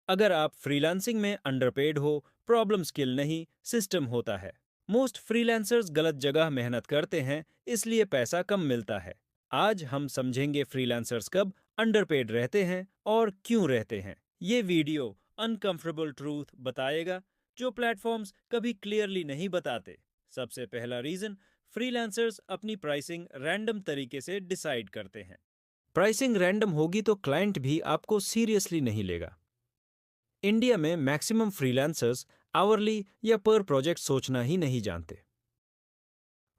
अगर आप फ्रीलांसिंग में अंडरपेड हो, प्रॉब्लम स्किल नहीं, सिस्टम होता है। मोस्ट फ्रीलांसर्स गलत जगह मेहनत करते हैं, इसलिए पैसा कम मिलता है। आज हम समझेंगे फ्रीलांसर्स कब अंडरपेड रहते हैं और क्यों रहते हैं। ये वीडियो अनकंफर्टेबल ट्रूथ बताएगा जो प्लेटफॉर्म्स कभी क्लियरली नहीं बताते। सबसे पहला रीजन, फ्रीलांसर्स अपनी प्राइसिंग रैंडम तरीके से डिसाइड करते हैं। प्राइसिंग रैंडम होगी तो क्लाइंट भी आपको सीरियसली नहीं लेगा। इंडिया में मैक्सिमम फ्रीलांसर्स आवरली या पर प्रोजेक्ट सोचना ही नहीं जानते।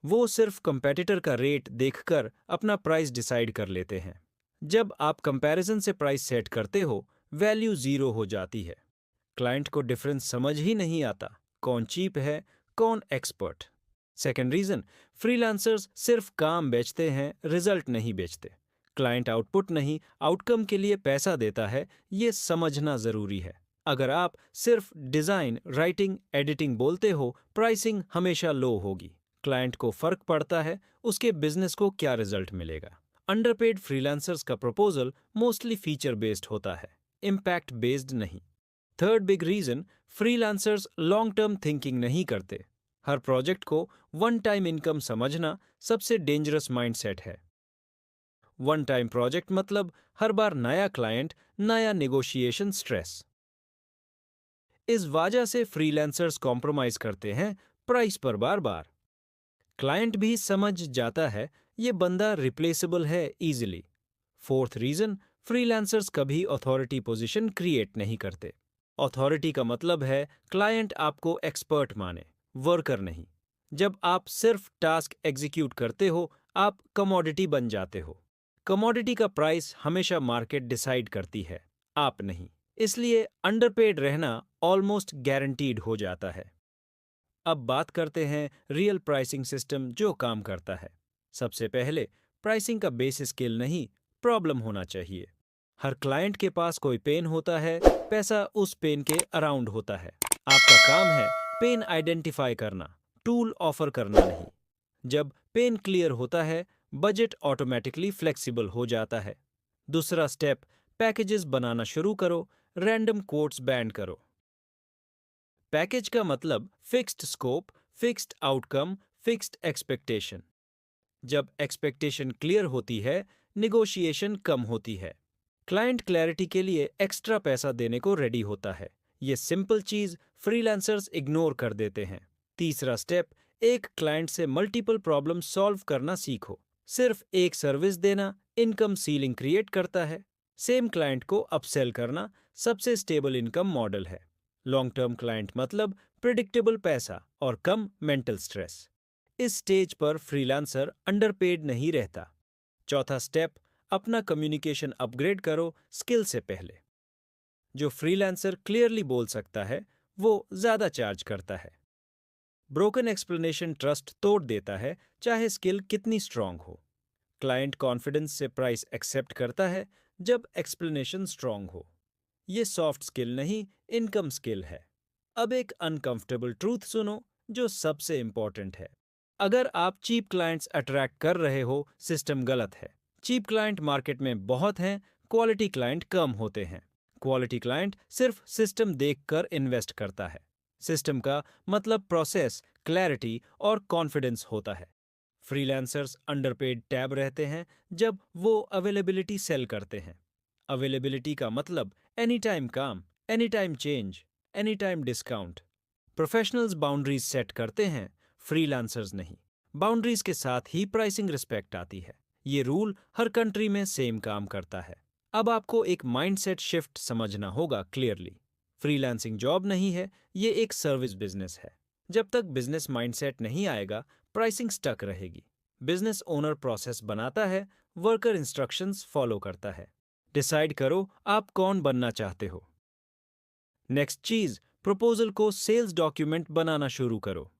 वो सिर्फ कंपैटिटर का रेट देखकर अपना प्राइस डिसाइड कर लेते हैं। जब आप कंपैरिजन से प्राइस सेट करते हो, वैल्यू जीरो हो जाती है। क्लाइंट को डिफरेंस समझ ही नहीं आता, कौन चीप है, कौन एक्सपर्ट। सेकेंड रीजन, फ्रीलांसर्स सिर्फ काम बेचते हैं, रिजल्ट नहीं बेचते। क्लाइंट आउटपुट नहीं, आउटकम के लिए पैसा देता है, ये समझना जरूरी है। अगर आप सिर्फ डिजाइन, राइटिंग, एडिटिंग बोलते हो, प्राइसिंग हमेशा लो होगी। क्लाइंट को फर्क पड़ता है उसके बिजनेस को क्या रिजल्ट मिलेगा। अंडरपेड फ्रीलांसर्स का प्रपोजल मोस्टली फीचर बेस्ड होता है, इम्पैक्ट बेस्ड नहीं। Third big reason, freelancers long term thinking नहीं करते। हर प्रोजेक्ट को वन टाइम इनकम समझना सबसे डेंजरस माइंडसेट है। वन टाइम प्रोजेक्ट मतलब हर बार नया क्लाइंट, नया नेगोशिएशन स्ट्रेस। इस वजह से फ्रीलांसर्स कॉम्प्रोमाइज करते हैं प्राइस पर बार बार। क्लाइंट भी समझ जाता है ये बंदा रिप्लेसेबल है इजीली। फोर्थ रीजन, फ्रीलांसर्स कभी अथॉरिटी पोजीशन क्रिएट नहीं करते। अथॉरिटी का मतलब है क्लाइंट आपको एक्सपर्ट माने, वर्कर नहीं। जब आप सिर्फ टास्क एग्जीक्यूट करते हो, आप कमोडिटी बन जाते हो। कमोडिटी का प्राइस हमेशा मार्केट डिसाइड करती है, आप नहीं। इसलिए अंडरपेड रहना ऑलमोस्ट गारंटीड हो जाता है। अब बात करते हैं रियल प्राइसिंग सिस्टम जो काम करता है। सबसे पहले, प्राइसिंग का बेस स्केल नहीं, प्रॉब्लम होना चाहिए। हर क्लाइंट के पास कोई पेन होता है, पैसा उस पेन के अराउंड होता है। आपका काम है पेन आइडेंटिफाई करना, टूल ऑफर करना नहीं। जब पेन क्लियर होता है, बजट ऑटोमेटिकली फ्लेक्सिबल हो जाता है। दूसरा स्टेप, पैकेजेस बनाना शुरू करो, रैंडम कोट्स बैंड करो। पैकेज का मतलब fixed scope, fixed outcome, fixed expectation. जब एक्सपेक्टेशन क्लियर होती है, निगोशिएशन कम होती है। क्लाइंट क्लैरिटी के लिए एक्स्ट्रा पैसा देने को रेडी होता है। ये सिंपल चीज फ्रीलांसर्स इग्नोर कर देते हैं। तीसरा स्टेप, एक क्लाइंट से मल्टीपल प्रॉब्लम सॉल्व करना सीखो। सिर्फ एक सर्विस देना इनकम सीलिंग क्रिएट करता है। सेम क्लाइंट को अपसेल करना सबसे स्टेबल इनकम मॉडल है। लॉन्ग टर्म क्लाइंट मतलब प्रिडिक्टेबल पैसा और कम मेंटल स्ट्रेस। इस स्टेज पर फ्रीलांसर अंडरपेड नहीं रहता। चौथा स्टेप, अपना कम्युनिकेशन अपग्रेड करो स्किल से पहले। जो फ्रीलांसर क्लियरली बोल सकता है, वो ज्यादा चार्ज करता है। ब्रोकन एक्सप्लेनेशन ट्रस्ट तोड़ देता है, चाहे स्किल कितनी स्ट्रांग हो। क्लाइंट कॉन्फिडेंस से प्राइस एक्सेप्ट करता है जब एक्सप्लेनेशन स्ट्रांग हो। ये सॉफ्ट स्किल नहीं, इनकम स्किल है। अब एक अनकंफर्टेबल ट्रूथ सुनो जो सबसे इंपॉर्टेंट है। अगर आप चीप क्लाइंट्स अट्रैक्ट कर रहे हो, सिस्टम गलत है। चीप क्लाइंट मार्केट में बहुत हैं, क्वालिटी क्लाइंट कम होते हैं। क्वालिटी क्लाइंट सिर्फ सिस्टम देखकर इन्वेस्ट करता है। सिस्टम का मतलब प्रोसेस, क्लैरिटी और कॉन्फिडेंस होता है। फ्रीलांसर्स अंडरपेड टैब रहते हैं जब वो अवेलेबिलिटी सेल करते हैं। अवेलेबिलिटी का मतलब एनी टाइम काम, any time change, any time discount. Professionals boundaries set करते हैं, फ्रीलांसर्स नहीं। बाउंड्रीज के साथ ही प्राइसिंग रिस्पेक्ट आती है। ये रूल हर कंट्री में सेम काम करता है। अब आपको एक माइंडसेट शिफ्ट समझना होगा क्लियरली। फ्रीलांसिंग जॉब नहीं है, ये एक सर्विस बिजनेस है। जब तक बिजनेस माइंडसेट नहीं आएगा, प्राइसिंग स्टक रहेगी। बिजनेस ओनर प्रोसेस बनाता है, वर्कर इंस्ट्रक्शंस फॉलो करता है। डिसाइड करो आप कौन बनना चाहते हो। नेक्स्ट चीज, प्रपोजल को सेल्स डॉक्यूमेंट बनाना शुरू करो।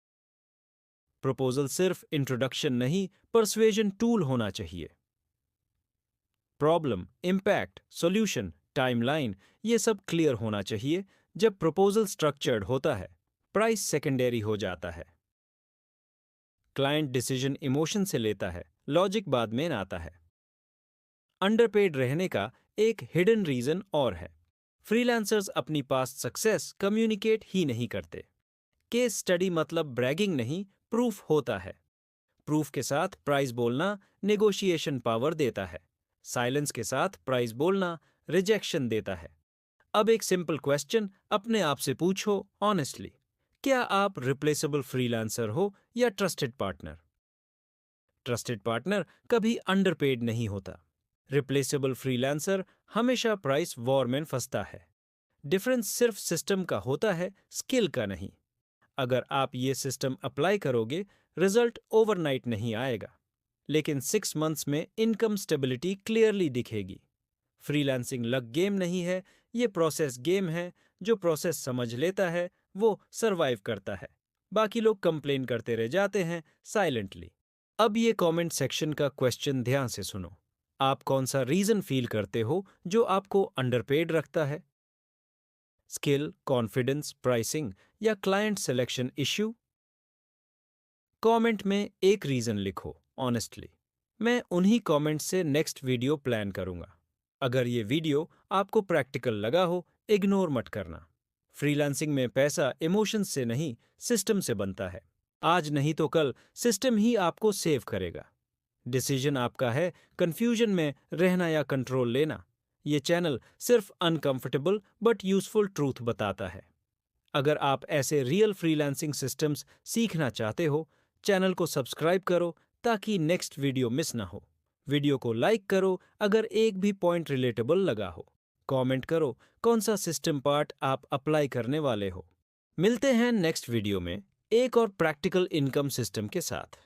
प्रपोजल सिर्फ इंट्रोडक्शन नहीं, परसुएजन टूल होना चाहिए। प्रॉब्लम, इम्पैक्ट, सॉल्यूशन, टाइमलाइन, ये सब क्लियर होना चाहिए। जब प्रपोजल स्ट्रक्चर्ड होता है, प्राइस सेकेंडरी हो जाता है। क्लाइंट डिसीजन इमोशन से लेता है, लॉजिक बाद में आता है। अंडरपेड रहने का एक हिडन रीजन और है। फ्रीलांसर्स अपनी पास्ट सक्सेस कम्युनिकेट ही नहीं करते। केस स्टडी मतलब ब्रैगिंग नहीं, प्रूफ होता है। प्रूफ के साथ प्राइस बोलना नेगोशिएशन पावर देता है। साइलेंस के साथ प्राइस बोलना रिजेक्शन देता है। अब एक सिंपल क्वेश्चन अपने आप से पूछो ऑनेस्टली, क्या आप रिप्लेसेबल फ्रीलांसर हो या ट्रस्टेड पार्टनर? ट्रस्टेड पार्टनर कभी अंडरपेड नहीं होता। रिप्लेसेबल फ्रीलांसर हमेशा प्राइस वॉर में फंसता है। डिफरेंस सिर्फ सिस्टम का होता है, स्किल का नहीं। अगर आप ये सिस्टम अप्लाई करोगे, रिजल्ट ओवरनाइट नहीं आएगा, लेकिन 6 मंथ्स में इनकम स्टेबिलिटी क्लियरली दिखेगी। फ्रीलांसिंग लक गेम नहीं है, ये प्रोसेस गेम है। जो प्रोसेस समझ लेता है वो सरवाइव करता है। बाकी लोग कंप्लेन करते रह जाते हैं साइलेंटली। अब ये कमेंट सेक्शन का क्वेश्चन ध्यान से सुनो। आप कौन सा रीजन फील करते हो जो आपको अंडरपेड रखता है? स्किल, कॉन्फिडेंस, प्राइसिंग या क्लाइंट सिलेक्शन इश्यू? कमेंट में एक रीजन लिखो ऑनेस्टली। मैं उन्हीं कमेंट से नेक्स्ट वीडियो प्लान करूंगा। अगर ये वीडियो आपको प्रैक्टिकल लगा हो, इग्नोर मत करना। फ्रीलांसिंग में पैसा इमोशंस से नहीं, सिस्टम से बनता है। आज नहीं तो कल सिस्टम ही आपको सेव करेगा। डिसीजन आपका है, कंफ्यूजन में रहना या कंट्रोल लेना। ये चैनल सिर्फ अनकंफर्टेबल बट यूजफुल ट्रूथ बताता है। अगर आप ऐसे रियल फ्रीलांसिंग सिस्टम्स सीखना चाहते हो, चैनल को सब्सक्राइब करो ताकि नेक्स्ट वीडियो मिस ना हो। वीडियो को लाइक करो अगर एक भी पॉइंट रिलेटेबल लगा हो। कमेंट करो कौन सा सिस्टम पार्ट आप अप्लाई करने वाले हो। मिलते हैं नेक्स्ट वीडियो में एक और प्रैक्टिकल इनकम सिस्टम के साथ।